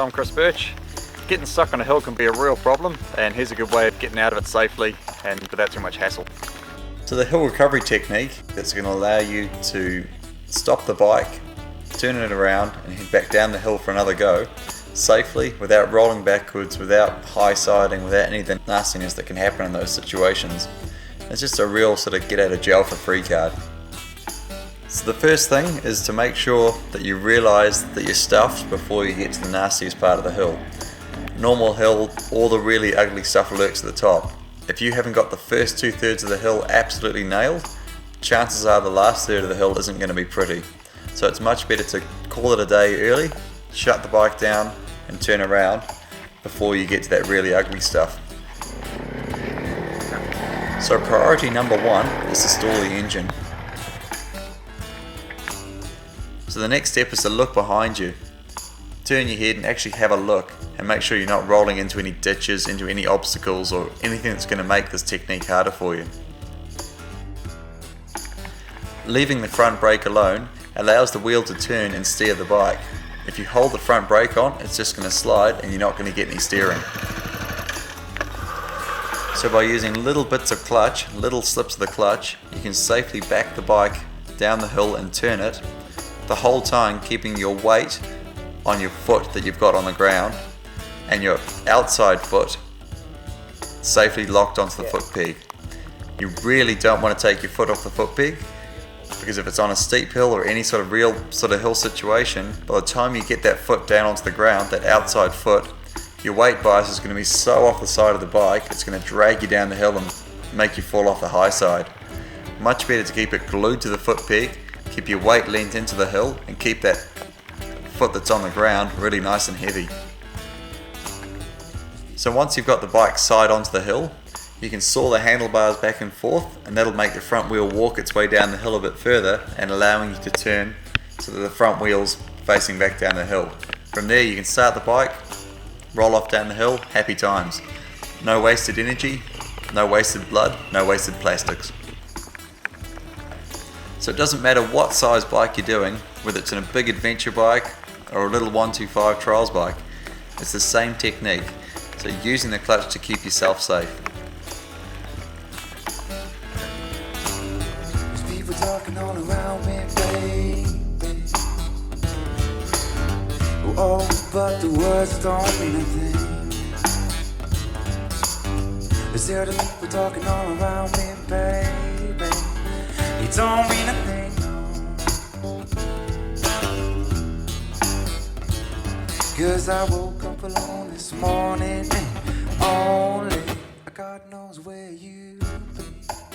I'm Chris Birch. Getting stuck on a hill can be a real problem, and here's a good way of getting out of it safely and without too much hassle. So the hill recovery technique that's going to allow you to stop the bike, turn it around and head back down the hill for another go safely without rolling backwards, without high siding, without any of the nastiness that can happen in those situations. It's just a real sort of get out of jail for free card. So the first thing is to make sure that you realise that you're stuffed before you get to the nastiest part of the hill. Normal hill, all the really ugly stuff lurks at the top. If you haven't got the first 2/3 of the hill absolutely nailed, chances are the last third of the hill isn't going to be pretty. So it's much better to call it a day early, shut the bike down and turn around before you get to that really ugly stuff. So priority number one is to stall the engine. So the next step is to look behind you. Turn your head and actually have a look and make sure you're not rolling into any ditches, into any obstacles or anything that's going to make this technique harder for you. Leaving the front brake alone allows the wheel to turn and steer the bike. If you hold the front brake on, it's just going to slide and you're not going to get any steering. So by using little bits of clutch, little slips of the clutch, you can safely back the bike down the hill and turn it, the whole time keeping your weight on your foot that you've got on the ground and your outside foot safely locked onto the foot peg. You really don't want to take your foot off the foot peg, because if it's on a steep hill or any sort of real sort of hill situation, by the time you get that foot down onto the ground, that outside foot, your weight bias is going to be so off the side of the bike, it's going to drag you down the hill and make you fall off the high side. Much better to keep it glued to the foot peg, keep your weight leant into the hill and keep that foot that's on the ground really nice and heavy. So once you've got the bike side onto the hill, you can saw the handlebars back and forth, and that'll make the front wheel walk its way down the hill a bit further and allowing you to turn so that the front wheel's facing back down the hill. From there you can start the bike, roll off down the hill, happy times. No wasted energy, no wasted blood, no wasted plastics. So it doesn't matter what size bike you're doing, whether it's in a big adventure bike or a little 125 trials bike, it's the same technique. So using the clutch to keep yourself safe. There's people talking all around me, baby. Oh, but the words don't mean a thing. There's other people talking all around me, baby. It don't mean a thing, no. 'Cause I woke up alone this morning and only God knows where you